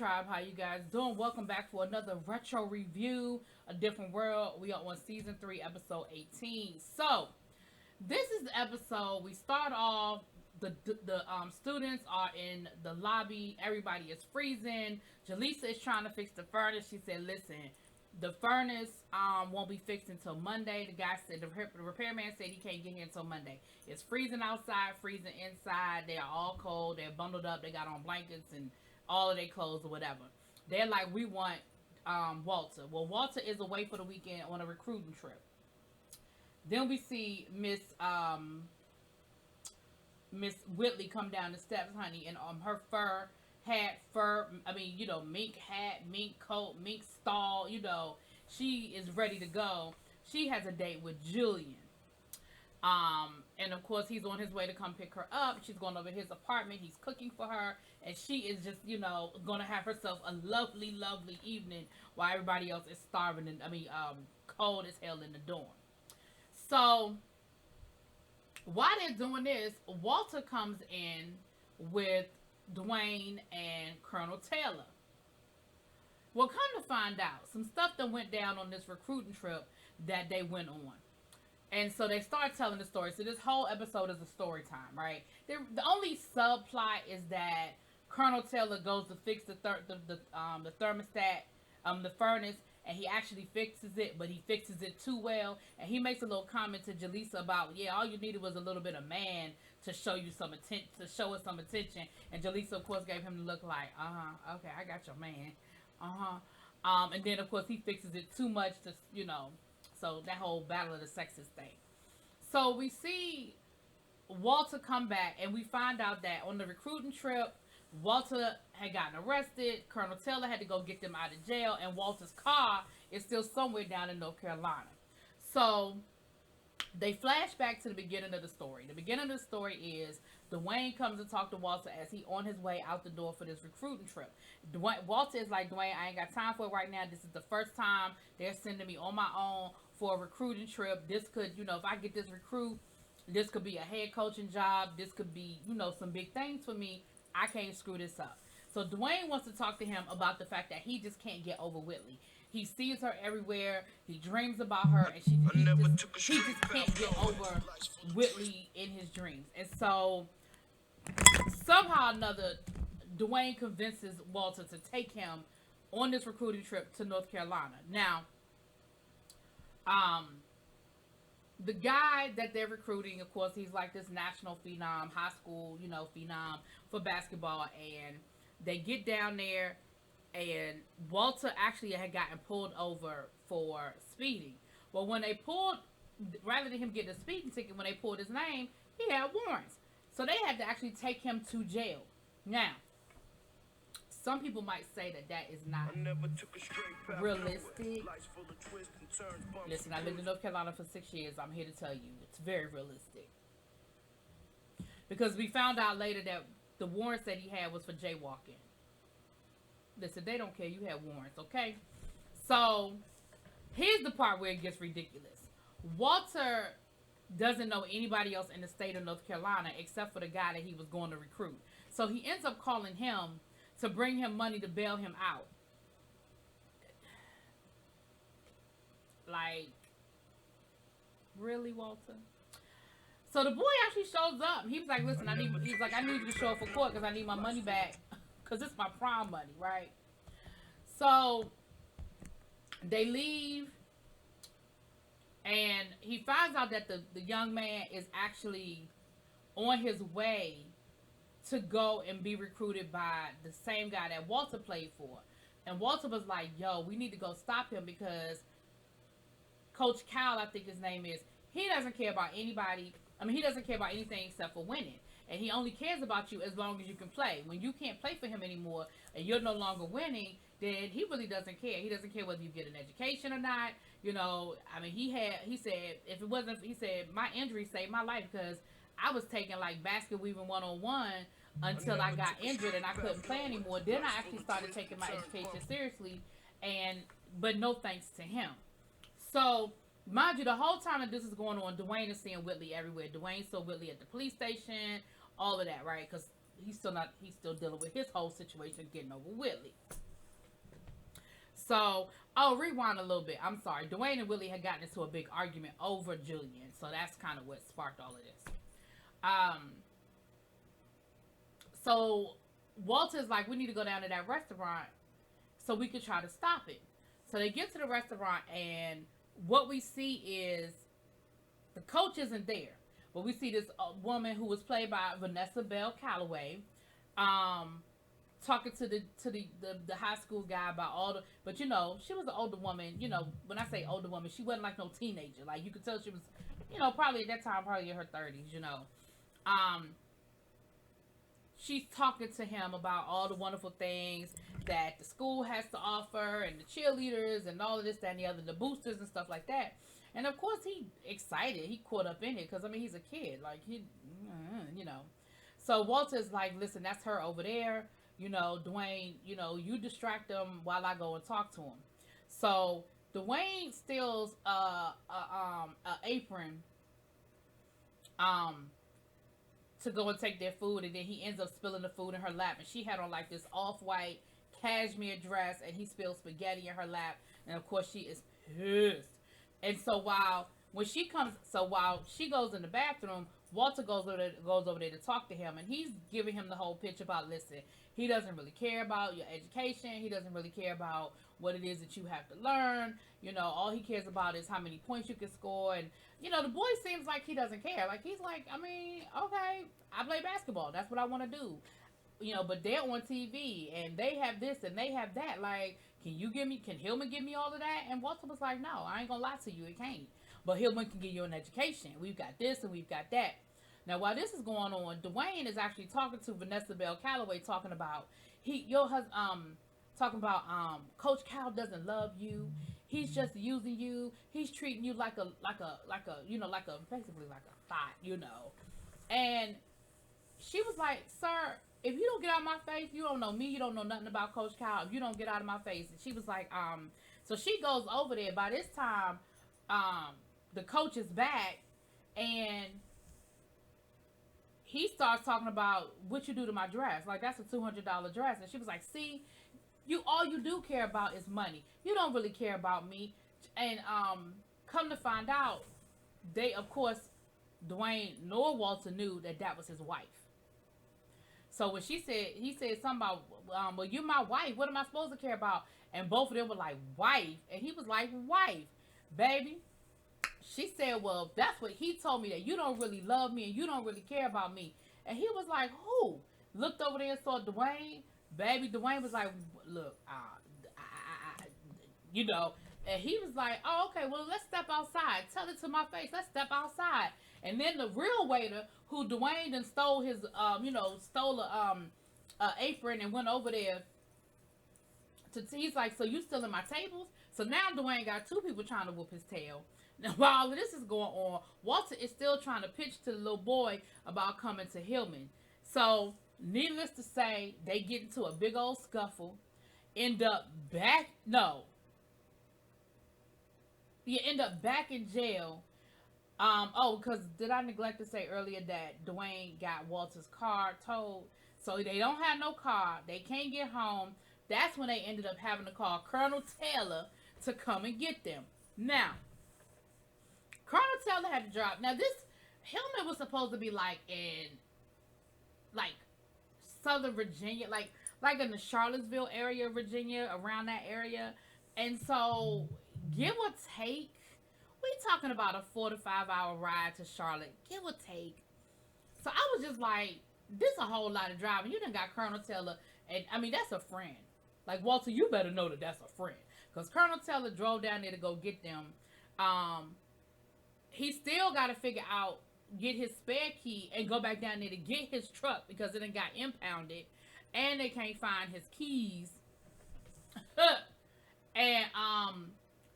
Tribe, how you guys doing? Welcome back for another retro review, A Different World. We are on season 3, episode 18. So, this is the episode. We start off, the students are in the lobby. Everybody is freezing. Jaleesa is trying to fix the furnace. She said, listen, the furnace won't be fixed until Monday. The guy said, the repairman said he can't get here until Monday. It's freezing outside, freezing inside. They are all cold. They're bundled up. They got on blankets and all of their clothes or whatever. They're like, we want Walter. Well, Walter is away for the weekend on a recruiting trip. Then we see Miss Whitley come down the steps, honey, and her mink hat, mink coat, mink stall, she is ready to go. She has a date with Julian. And of course he's on his way to come pick her up. She's going over to his apartment. He's cooking for her, and she is just, gonna have herself a lovely, lovely evening while everybody else is starving and cold as hell in the dorm. So while they're doing this, Walter comes in with Dwayne and Colonel Taylor. Well, come to find out, some stuff that went down on this recruiting trip that they went on. And so they start telling the story. So this whole episode is a story time, right? The only subplot is that Colonel Taylor goes to fix the thermostat, the furnace, and he actually fixes it, but he fixes it too well. And he makes a little comment to Jaleesa about, all you needed was a little bit of man to show you some attention, to show us some attention. And Jaleesa, of course, gave him the look like, okay, I got your man, and then of course he fixes it too much to, so that whole battle of the sexes thing. So we see Walter come back, and we find out that on the recruiting trip, Walter had gotten arrested. Colonel Taylor had to go get them out of jail, and Walter's car is still somewhere down in North Carolina. So they flash back to the beginning of the story. The beginning of the story is Dwayne comes to talk to Walter as he on his way out the door for this recruiting trip. Walter is like, Dwayne, I ain't got time for it right now. This is the first time they're sending me on my own for a recruiting trip. This could, if I get this recruit, this could be a head coaching job. This could be, some big things for me. I can't screw this up. So Dwayne wants to talk to him about the fact that he just can't get over Whitley. He sees her everywhere. He dreams about her, and he just can't get over Whitley in his dreams. And so somehow or another, Dwayne convinces Walter to take him on this recruiting trip to North Carolina. Now, the guy that they're recruiting, of course, he's like this national phenom, high school, phenom for basketball. And they get down there, and Walter actually had gotten pulled over for speeding. Well, when they pulled, rather than him getting a speeding ticket, when they pulled his name, he had warrants. So they had to actually take him to jail. Now, some people might say that is not realistic. Listen, I lived in North Carolina for 6 years. I'm here to tell you, it's very realistic. Because we found out later that the warrants that he had was for jaywalking. Listen, they don't care. You have warrants, okay? So, here's the part where it gets ridiculous. Walter doesn't know anybody else in the state of North Carolina except for the guy that he was going to recruit. So, he ends up calling him to bring him money to bail him out. Like, really, Walter? So the boy actually shows up. He was like, listen, I need you to show up for court because I need my money back because it's my prom money, right? So they leave, and he finds out that the young man is actually on his way to go and be recruited by the same guy that Walter played for. And Walter was like, yo, we need to go stop him because Coach Cal, I think his name is, he doesn't care about anybody. He doesn't care about anything except for winning. And he only cares about you as long as you can play. When you can't play for him anymore and you're no longer winning, then he really doesn't care. He doesn't care whether you get an education or not. He said, my injury saved my life because I was taking like basket weaving 101 until I got injured and I couldn't play anymore. Then I actually started taking my education seriously, but no thanks to him. So, mind you, the whole time that this is going on, Dwayne is seeing Whitley everywhere. Dwayne saw Whitley at the police station, all of that, right? Because he's still dealing with his whole situation getting over Willie. So, oh, rewind a little bit. I'm sorry. Dwayne and Willie had gotten into a big argument over Julian. So that's kind of what sparked all of this. So Walter's like, we need to go down to that restaurant so we could try to stop it. So they get to the restaurant, and what we see is the coach isn't there. But we see this woman who was played by Vanessa Bell Calloway, talking to the high school guy about all the, but you know, she was an older woman. You know, when I say older woman, she wasn't like no teenager. Like, you could tell she was, you know, probably at that time, probably in her 30s. You know, she's talking to him about all the wonderful things that the school has to offer, and the cheerleaders, and all of this, that, and the other, the boosters and stuff like that. And of course, he excited. He caught up in it because, I mean, he's a kid. Like, you know. So Walter's like, listen, that's her over there. You know, Dwayne, you know, you distract them while I go and talk to him. So Dwayne steals a apron to go and take their food, and then he ends up spilling the food in her lap. And she had on like this off-white cashmere dress, and he spilled spaghetti in her lap. And of course, she is pissed. And so while she goes in the bathroom, Walter goes over there to talk to him, and he's giving him the whole pitch about, listen, he doesn't really care about your education. He doesn't really care about what it is that you have to learn. You know, all he cares about is how many points you can score. And, you know, the boy seems like he doesn't care. Like, he's like, I mean, okay, I play basketball. That's what I want to do. You know, but they're on TV, and they have this, and they have that. Like, can Hillman give me all of that? And Walter was like, no, I ain't gonna lie to you, it can't. But Hillman can give you an education. We've got this, and we've got that. Now, while this is going on, Dwayne is actually talking to Vanessa Bell Calloway, talking about Coach Cal doesn't love you. He's just using you. He's treating you like a basically like a thought, you know. And she was like, sir, if you don't get out of my face, you don't know me, you don't know nothing about Coach Cal. If you don't get out of my face. And she was like, so she goes over there. By this time, the coach is back, and he starts talking about what you do to my dress. Like, that's a $200 dress. And she was like, see, all you do care about is money. You don't really care about me. And come to find out, of course, Dwayne nor Walter knew that was his wife. So when he said something about, well, you're my wife. What am I supposed to care about? And both of them were like, wife. And he was like, wife, baby. She said, well, that's what he told me, that you don't really love me and you don't really care about me. And he was like, who? Looked over there and saw Dwayne. Baby, Dwayne was like, look, you know. And he was like, oh, okay, well, let's step outside. Tell it to my face. Let's step outside. And then the real waiter, who Dwayne then stole his, stole a apron and went over there he's like, so you stealing my tables? So now Dwayne got two people trying to whoop his tail. Now, while all of this is going on, Walter is still trying to pitch to the little boy about coming to Hillman. So, needless to say, they get into a big old scuffle. End up back in jail. Because did I neglect to say earlier that Dwayne got Walter's car towed? So they don't have no car. They can't get home. That's when they ended up having to call Colonel Taylor to come and get them. Now, Colonel Taylor had to drop. Now, this Hillman was supposed to be like in Southern Virginia, like in the Charlottesville area, Virginia, around that area. And so, give or take, we talking about a 4 to 5 hour ride to Charlotte, give or take. So I was just like, this a whole lot of driving. You done got Colonel Taylor, and I mean, that's a friend. Like, Walter, you better know that that's a friend. Because Colonel Taylor drove down there to go get them. He still got to figure out, get his spare key and go back down there to get his truck because it done got impounded. And they can't find his keys. And,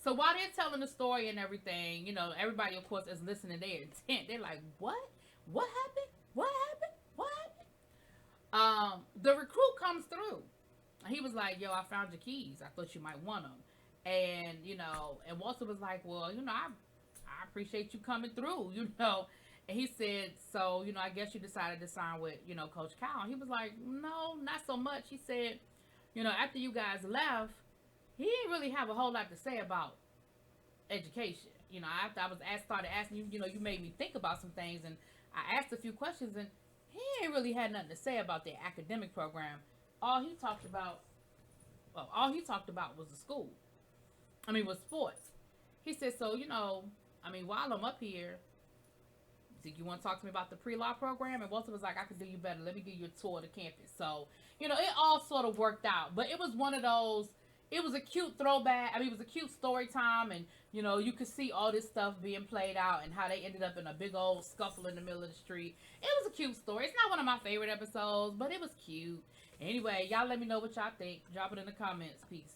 so while they're telling the story and everything, you know, everybody, of course, is listening. They're intent. They're like, what? What happened? What happened? What happened? The recruit comes through. He was like, yo, I found your keys. I thought you might want them. And, you know, and Walter was like, well, you know, I appreciate you coming through, you know. And he said, so, I guess you decided to sign with, Coach Cal. And he was like, no, not so much. He said, after you guys left, he didn't really have a whole lot to say about education. After I was started asking you, you made me think about some things, and I asked a few questions, and he ain't really had nothing to say about their academic program. All he talked about, was the school. Was sports. He said, so, while I'm up here, you want to talk to me about the pre-law program? And Walter was like, I can do you better. Let me give you a tour of the campus. So, it all sort of worked out. But it was one of those, it was a cute throwback. It was a cute story time. And, you could see all this stuff being played out and how they ended up in a big old scuffle in the middle of the street. It was a cute story. It's not one of my favorite episodes, but it was cute. Anyway, y'all let me know what y'all think. Drop it in the comments. Peace.